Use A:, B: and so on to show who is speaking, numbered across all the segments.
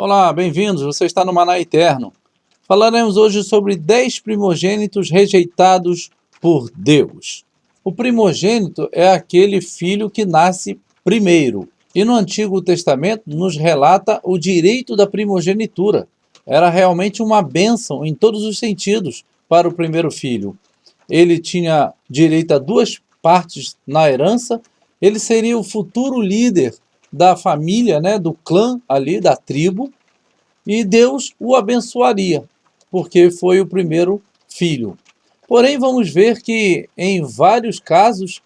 A: Olá, bem-vindos, você está no Maná Eterno. Falaremos hoje sobre 10 primogênitos rejeitados por Deus. O primogênito é aquele filho que nasce primeiro. E no Antigo Testamento nos relata o direito da primogenitura. Era realmente uma bênção em todos os sentidos para o primeiro filho. Ele tinha direito a 2 partes na herança, ele seria o futuro líder da família, do clã ali, da tribo, e Deus o abençoaria, porque foi o primeiro filho. Porém, vamos ver que em vários casos,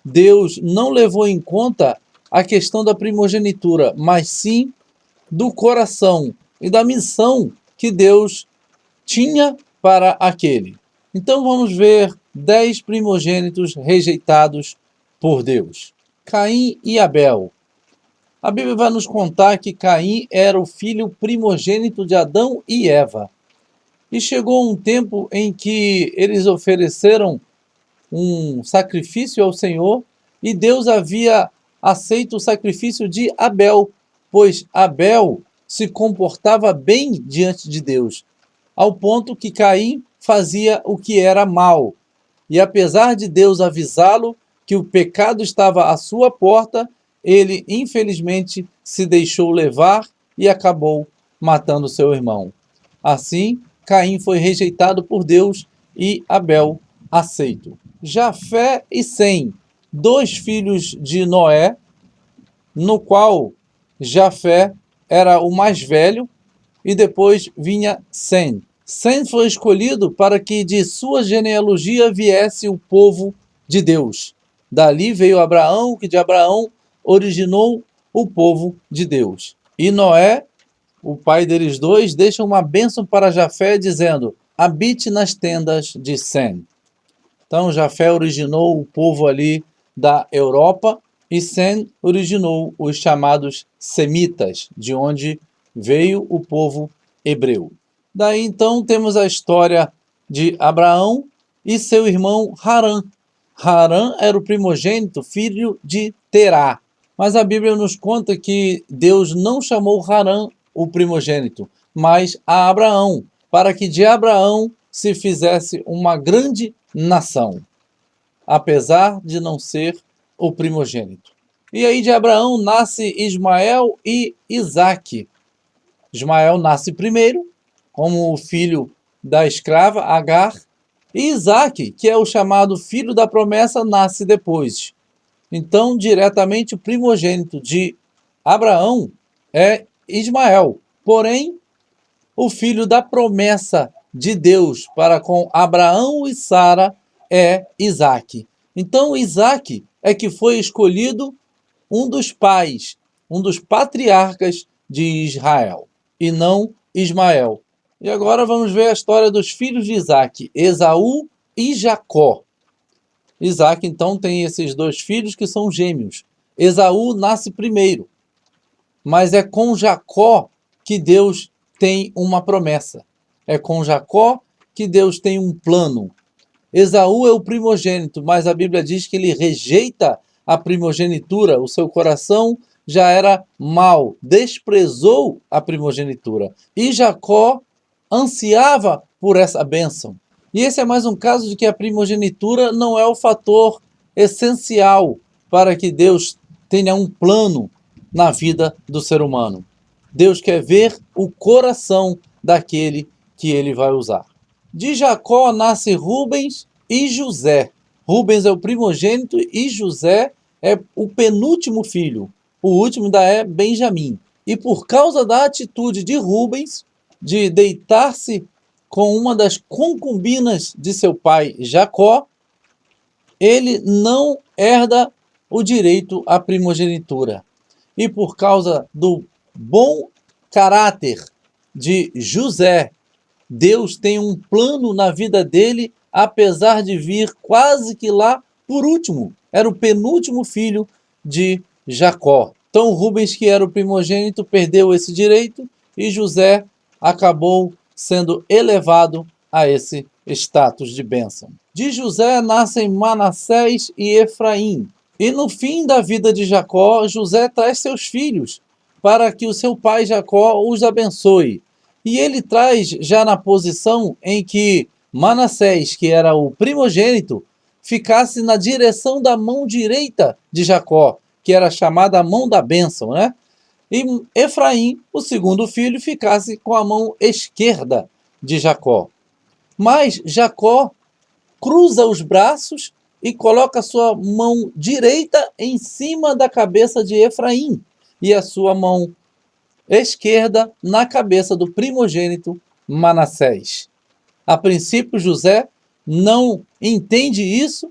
A: Deus não levou em conta a questão da primogenitura, mas sim do coração e da missão que Deus tinha para aquele. Então vamos ver 10 primogênitos rejeitados por Deus. Caim e Abel. A Bíblia vai nos contar que Caim era o filho primogênito de Adão e Eva. E chegou um tempo em que eles ofereceram um sacrifício ao Senhor e Deus havia aceito o sacrifício de Abel, pois Abel se comportava bem diante de Deus, ao ponto que Caim fazia o que era mal. E apesar de Deus avisá-lo que o pecado estava à sua porta, ele infelizmente se deixou levar e acabou matando seu irmão. Assim, Caim foi rejeitado por Deus e Abel aceito. Jafé e Sem, 2 filhos de Noé, no qual Jafé era o mais velho e depois vinha Sem. Sem foi escolhido para que de sua genealogia viesse o povo de Deus. Dali veio Abraão, que de Abraão originou o povo de Deus. E Noé, o pai deles dois, deixa uma bênção para Jafé, dizendo: habite nas tendas de Sem. Então Jafé originou o povo ali da Europa e Sem originou os chamados semitas, de onde veio o povo hebreu. Daí então temos a história de Abraão e seu irmão Harã. Harã era o primogênito, filho de Terá. Mas a Bíblia nos conta que Deus não chamou Harã o primogênito, mas a Abraão, para que de Abraão se fizesse uma grande nação, apesar de não ser o primogênito. E aí de Abraão nasce Ismael e Isaque. Ismael nasce primeiro, como o filho da escrava Agar, e Isaque, que é o chamado filho da promessa, nasce depois. Então, diretamente, o primogênito de Abraão é Ismael. Porém, o filho da promessa de Deus para com Abraão e Sara é Isaque. Então, Isaque é que foi escolhido um dos pais, um dos patriarcas de Israel, e não Ismael. E agora vamos ver a história dos filhos de Isaque, Esaú e Jacó. Isaque, então, tem esses 2 filhos que são gêmeos. Esaú nasce primeiro, mas é com Jacó que Deus tem uma promessa. É com Jacó que Deus tem um plano. Esaú é o primogênito, mas a Bíblia diz que ele rejeita a primogenitura. O seu coração já era mau, desprezou a primogenitura. E Jacó ansiava por essa bênção. E esse é mais um caso de que a primogenitura não é o fator essencial para que Deus tenha um plano na vida do ser humano. Deus quer ver o coração daquele que ele vai usar. De Jacó nasce Rubens e José. Rubens é o primogênito e José é o penúltimo filho. O último ainda é Benjamim. E por causa da atitude de Rubens de deitar-se com uma das concubinas de seu pai Jacó, ele não herda o direito à primogenitura. E por causa do bom caráter de José, Deus tem um plano na vida dele, apesar de vir quase que lá por último. Era o penúltimo filho de Jacó. Então Rubens, que era o primogênito, perdeu esse direito e José acabou sendo elevado a esse status de bênção. De José nascem Manassés e Efraim. E no fim da vida de Jacó, José traz seus filhos, para que o seu pai Jacó os abençoe. E ele traz já na posição em que Manassés, que era o primogênito, ficasse na direção da mão direita de Jacó, que era chamada a mão da bênção, né? E Efraim, o segundo filho, ficasse com a mão esquerda de Jacó. Mas Jacó cruza os braços e coloca sua mão direita em cima da cabeça de Efraim e a sua mão esquerda na cabeça do primogênito Manassés. A princípio, José não entende isso,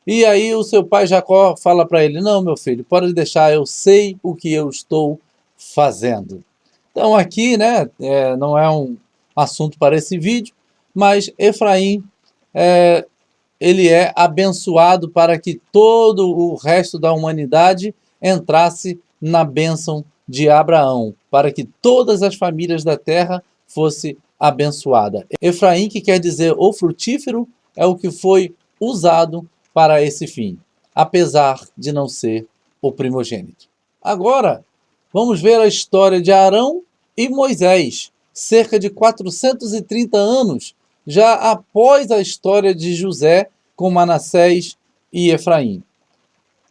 A: e aí o seu pai Jacó fala para ele: não, meu filho, pode deixar, eu sei o que eu estou fazendo. Então aqui, né, não é um assunto para esse vídeo, mas Efraim, ele é abençoado para que todo o resto da humanidade entrasse na bênção de Abraão, para que todas as famílias da terra fossem abençoadas. Efraim, que quer dizer o frutífero, é o que foi usado para esse fim, apesar de não ser o primogênito. Agora, vamos ver a história de Arão e Moisés, cerca de 430 anos já após a história de José com Manassés e Efraim.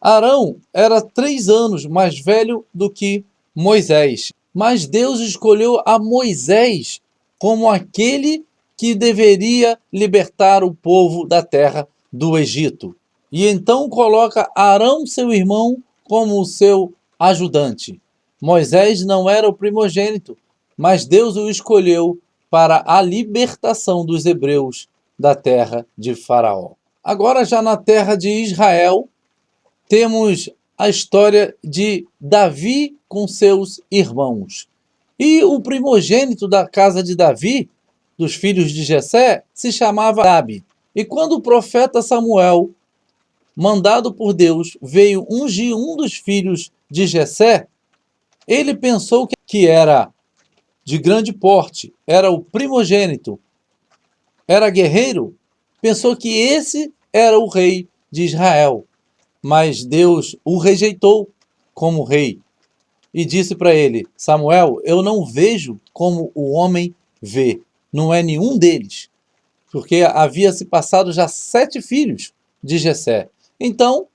A: Arão era 3 anos mais velho do que Moisés, mas Deus escolheu a Moisés como aquele que deveria libertar o povo da terra do Egito. E então coloca Arão, seu irmão, como o seu ajudante. Moisés não era o primogênito, mas Deus o escolheu para a libertação dos hebreus da terra de Faraó. Agora, já na terra de Israel, temos a história de Davi com seus irmãos. E o primogênito da casa de Davi, dos filhos de Jessé, se chamava Abi. E quando o profeta Samuel, mandado por Deus, veio ungir um dos filhos de Jessé, ele pensou que era de grande porte, era o primogênito, era guerreiro, pensou que esse era o rei de Israel. Mas Deus o rejeitou como rei e disse para ele: Samuel, eu não vejo como o homem vê, não é nenhum deles, porque havia se passado já 7 filhos de Jessé. Então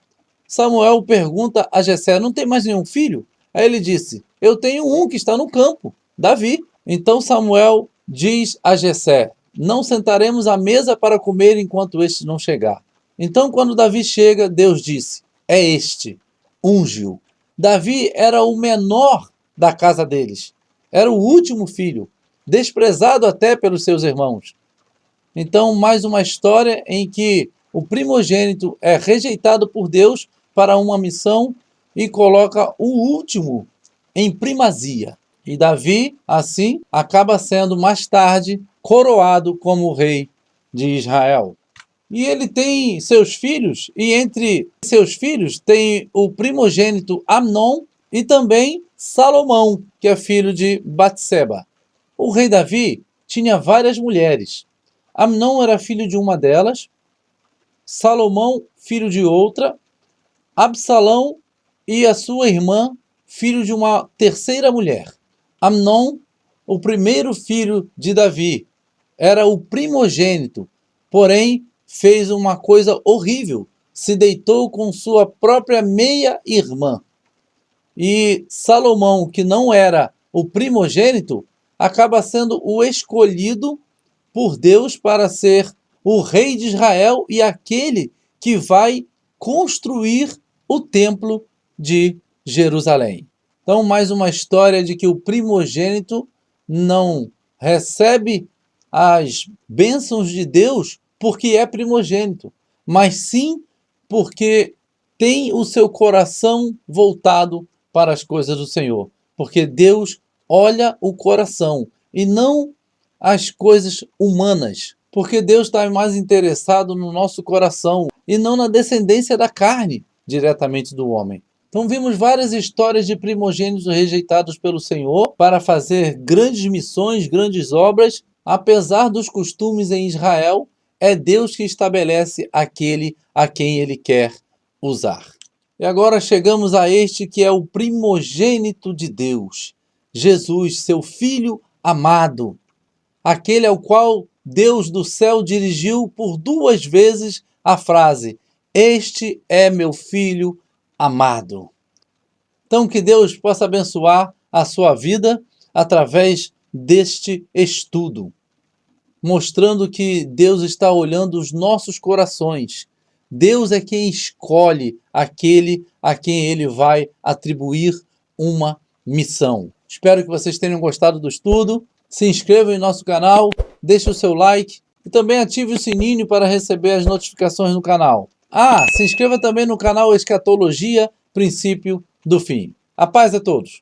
A: Samuel pergunta a Jessé: não tem mais nenhum filho? Aí ele disse: eu tenho um que está no campo, Davi. Então Samuel diz a Jessé: não sentaremos à mesa para comer enquanto este não chegar. Então, quando Davi chega, Deus disse: é este, unge-o. Davi era o menor da casa deles, era o último filho, desprezado até pelos seus irmãos. Então, mais uma história em que o primogênito é rejeitado por Deus para uma missão e coloca o último em primazia. E Davi, assim, acaba sendo mais tarde coroado como rei de Israel. E ele tem seus filhos, e entre seus filhos tem o primogênito Amnon e também Salomão, que é filho de Batseba. O rei Davi tinha várias mulheres. Amnon era filho de uma delas, Salomão, filho de outra, Absalão e a sua irmã, filho de uma terceira mulher. Amnon, o primeiro filho de Davi, era o primogênito, porém fez uma coisa horrível, se deitou com sua própria meia-irmã. E Salomão, que não era o primogênito, acaba sendo o escolhido por Deus para ser o rei de Israel e aquele que vai construir o templo de Jerusalém. Então, mais uma história de que o primogênito não recebe as bênçãos de Deus porque é primogênito, mas sim porque tem o seu coração voltado para as coisas do Senhor. Porque Deus olha o coração e não as coisas humanas. Porque Deus está mais interessado no nosso coração e não na descendência da carne diretamente do homem. Então vimos várias histórias de primogênitos rejeitados pelo Senhor para fazer grandes missões, grandes obras. Apesar dos costumes em Israel, é Deus que estabelece aquele a quem Ele quer usar. E agora chegamos a este que é o primogênito de Deus, Jesus, seu Filho amado, aquele ao qual Deus do céu dirigiu por 2 vezes a frase: "Este é meu Filho amado". Então que Deus possa abençoar a sua vida através deste estudo, mostrando que Deus está olhando os nossos corações. Deus é quem escolhe aquele a quem Ele vai atribuir uma missão. Espero que vocês tenham gostado do estudo. Se inscrevam em nosso canal, deixe o seu like e também ative o sininho para receber as notificações no canal. Se inscreva também no canal Escatologia, Princípio do Fim. A paz a todos!